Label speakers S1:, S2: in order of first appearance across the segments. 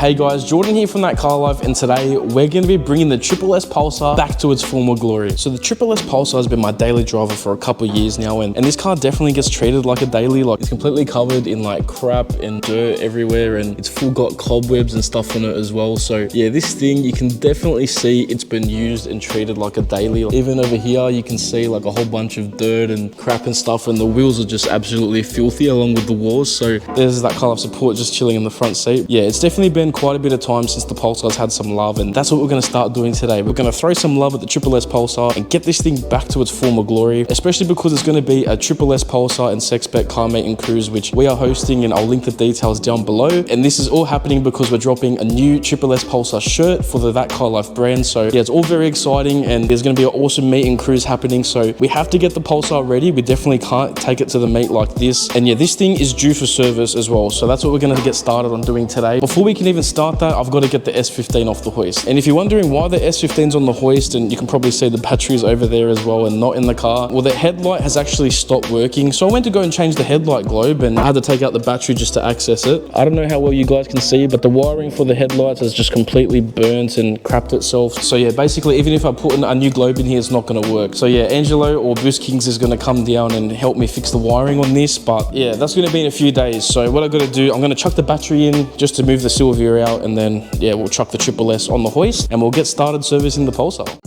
S1: Hey guys, Jordan here from ThatCarLife, and today we're going to be bringing the SSS Pulsar back to its former glory. So the SSS Pulsar has been my daily driver for a couple of years now, and this car definitely gets treated like a daily. Like, it's completely covered in like crap and dirt everywhere, and it's full got cobwebs and stuff on it as well. So yeah, this thing, you can definitely see it's been used and treated like a daily. Even over here, you can see like a whole bunch of dirt and crap and stuff, and the wheels are just absolutely filthy along with the walls. So there's that ThatCarLife support just chilling in the front seat. Yeah, it's definitely been quite a bit of time since the Pulsar's had some love, and that's what we're going to start doing today. We're going to throw some love at the SSS Pulsar and get this thing back to its former glory, especially because it's going to be a SSS Pulsar and Sexpect car meeting cruise, which we are hosting, and I'll link the details down below. And this is all happening because we're dropping a new SSS Pulsar shirt for the ThatCarLife brand. So yeah, it's all very exciting, and there's going to be an awesome meet and cruise happening. So we have to get the Pulsar ready. We definitely can't take it to the meet like this. And yeah, this thing is due for service as well. So that's what we're going to get started on doing today. Before we can even start that, I've got to get the S15 off the hoist. And if you're wondering why the S15's on the hoist, and you can probably see the batteries over there as well and not in the car, well, the headlight has actually stopped working. So I went to go and change the headlight globe, and I had to take out the battery just to access it. I don't know how well you guys can see, but the wiring for the headlights has just completely burnt and crapped itself. So yeah, basically, even if I put a new globe in here, it's not going to work. So yeah, Angelo or Boost Kings is going to come down and help me fix the wiring on this. But yeah, that's going to be in a few days. So what I got to do, I'm going to chuck the battery in just to move the Silvia out, and then yeah, we'll chuck the SSS on the hoist and we'll get started servicing the Pulsar.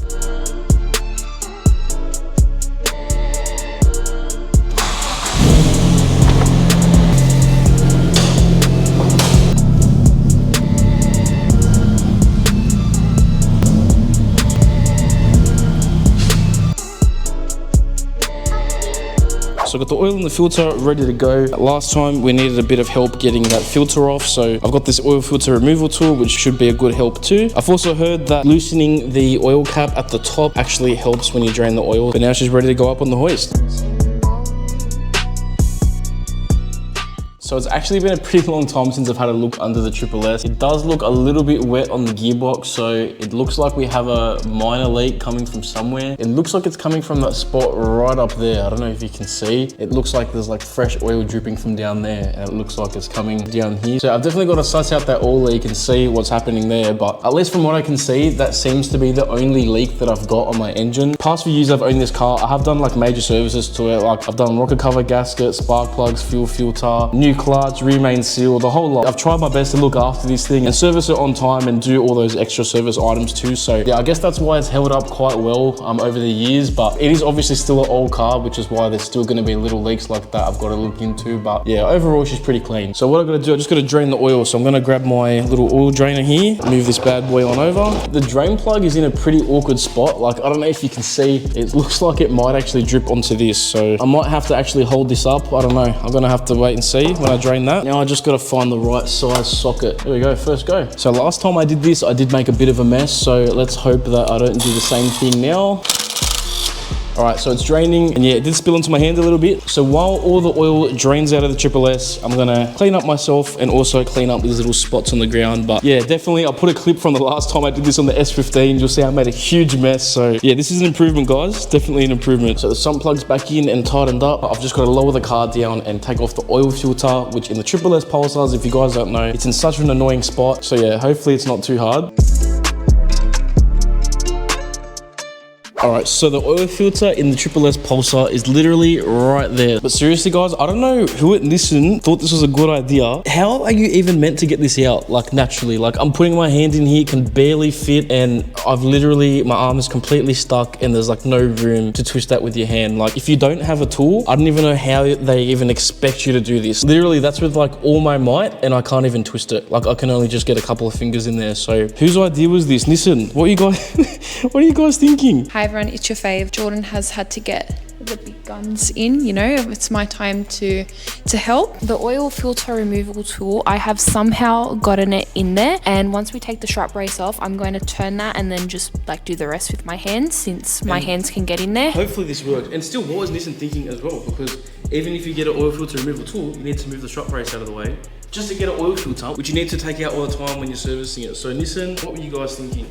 S1: So I got the oil and the filter ready to go. Last time we needed a bit of help getting that filter off, so I've got this oil filter removal tool, which should be a good help too. I've also heard that loosening the oil cap at the top actually helps when you drain the oil. But now she's ready to go up on the hoist. So it's actually been a pretty long time since I've had a look under the SSS. It does look a little bit wet on the gearbox, so it looks like we have a minor leak coming from somewhere. It looks like it's coming from that spot right up there. I don't know if you can see. It looks like there's like fresh oil dripping from down there, and it looks like it's coming down here. So I've definitely got to suss out that oil leak and see what's happening there, but at least from what I can see, that seems to be the only leak that I've got on my engine. Past few years I've owned this car, I have done like major services to it. Like, I've done rocker cover gasket, spark plugs, fuel filter, new clutch, remain seal, the whole lot. I've tried my best to look after this thing and service it on time and do all those extra service items too. So yeah, I guess that's why it's held up quite well over the years, but it is obviously still an old car, which is why there's still going to be little leaks like that I've got to look into. But yeah, overall she's pretty clean. So what I've got to do, I just got to drain the oil. So I'm going to grab my little oil drainer here, move this bad boy on over. The drain plug is in a pretty awkward spot. Like, I don't know if you can see, it looks like it might actually drip onto this. So I might have to actually hold this up. I don't know. I'm going to have to wait and see when I drain that. Now I just got to find the right size socket. There we go, first go. So last time I did this, I did make a bit of a mess. So let's hope that I don't do the same thing now. All right, so it's draining, and yeah, it did spill into my hand a little bit. So while all the oil drains out of the SSS, I'm gonna clean up myself and also clean up these little spots on the ground. But yeah, definitely, I'll put a clip from the last time I did this on the S15. You'll see I made a huge mess. So yeah, this is an improvement, guys. Definitely an improvement. So the sump plug's back in and tightened up. I've just got to lower the car down and take off the oil filter, which in the SSS Pulsars, if you guys don't know, it's in such an annoying spot. So yeah, hopefully it's not too hard. All right, so the oil filter in the SSS Pulsar is literally right there. But seriously, guys, I don't know who at Nissan thought this was a good idea. How are you even meant to get this out, like, naturally? Like, I'm putting my hand in here, can barely fit, and I've literally, my arm is completely stuck, and there's like no room to twist that with your hand. Like, if you don't have a tool, I don't even know how they even expect you to do this. Literally, that's with like all my might, and I can't even twist it. Like, I can only just get a couple of fingers in there. So whose idea was this? Nissan, what are you guys, what are you guys thinking?
S2: Hi everyone, it's your fave. Jordan has had to get the big guns in, you know, it's my time to help. The oil filter removal tool, I have somehow gotten it in there, and once we take the strap brace off, I'm going to turn that and then just like do the rest with my hands, since my hands can get in there.
S1: Hopefully this works. And still, what was Nissan thinking as well? Because even if you get an oil filter removal tool, you need to move the strap brace out of the way just to get an oil filter, which you need to take out all the time when you're servicing it. So Nissan, what were you guys thinking?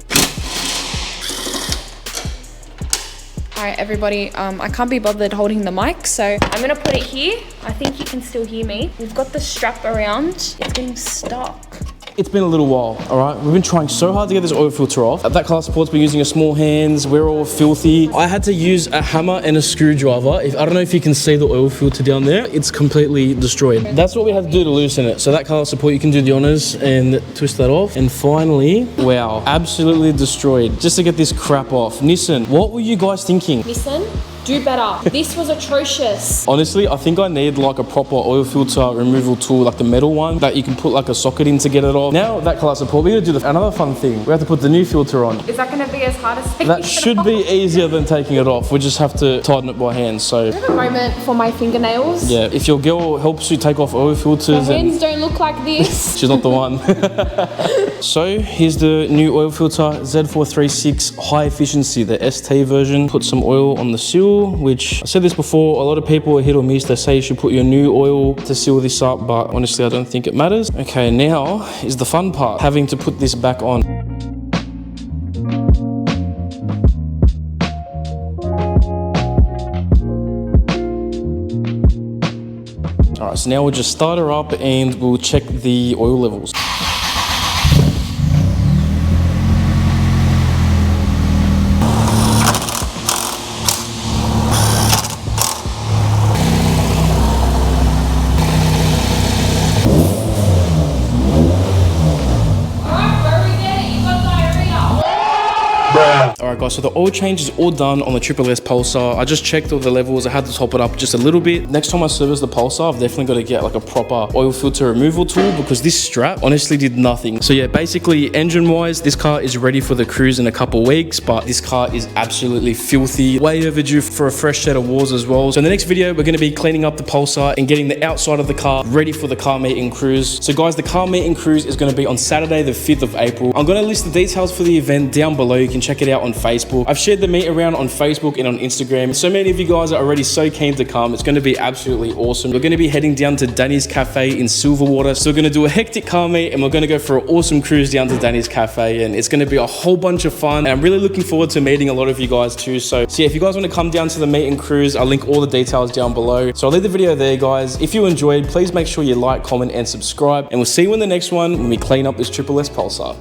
S2: All right, everybody, I can't be bothered holding the mic, so I'm gonna put it here. I think you can still hear me. We've got the strap around. It's getting stuck.
S1: It's been a little while, all right? We've been trying so hard to get this oil filter off. At ThatCarLife Support's been using a small hands. We're all filthy. I had to use a hammer and a screwdriver. I don't know if you can see the oil filter down there. It's completely destroyed. That's what we had to do to loosen it. So ThatCarLife Support, you can do the honors and twist that off. And finally, wow, absolutely destroyed. Just to get this crap off. Nissan, what were you guys thinking?
S2: Listen, do better. This was atrocious.
S1: Honestly, I think I need like a proper oil filter removal tool, like the metal one that you can put like a socket in to get it off. Now ThatCarLife Support, we're gonna do another fun thing. We have to put the new filter on.
S2: Is that gonna be as hard as taking
S1: That
S2: it
S1: should
S2: off?
S1: be easier than taking it off. We just have to tighten it by hand. So
S2: I have a moment for my fingernails.
S1: yeah, if your girl helps you take off oil
S2: My
S1: filters,
S2: hands don't look like this.
S1: she's not the one. So here's the new oil filter, Z436 high efficiency, the ST version. Put some oil on the seal, which I said this before, a lot of people are hit or miss. They say you should put your new oil to seal this up, but honestly, I don't think it matters. Okay, now is the fun part, having to put this back on. All right, so now we'll just start her up and we'll check the oil levels. Alright guys, so the oil change is all done on the SSS Pulsar. I just checked all the levels. I had to top it up just a little bit. Next time I service the Pulsar, I've definitely got to get like a proper oil filter removal tool because this strap honestly did nothing. So yeah, basically engine wise, this car is ready for the cruise in a couple weeks, but this car is absolutely filthy. Way overdue for a fresh set of wars as well. So in the next video, we're going to be cleaning up the Pulsar and getting the outside of the car ready for the car meet and cruise. So guys, the car meet and cruise is going to be on Saturday, the 5th of April. I'm going to list the details for the event down below. You can check it out on Facebook. I've shared the meet around on Facebook and on Instagram. So many of you guys are already so keen to come. It's going to be absolutely awesome. We're going to be heading down to Danny's Cafe in Silverwater. So we're going to do a hectic car meet and we're going to go for an awesome cruise down to Danny's Cafe, and it's going to be a whole bunch of fun. And I'm really looking forward to meeting a lot of you guys too. So yeah, if you guys want to come down to the meet and cruise, I'll link all the details down below. So I'll leave the video there, guys. If you enjoyed, please make sure you like, comment, and subscribe. And we'll see you in the next one when we clean up this SSS Pulsar.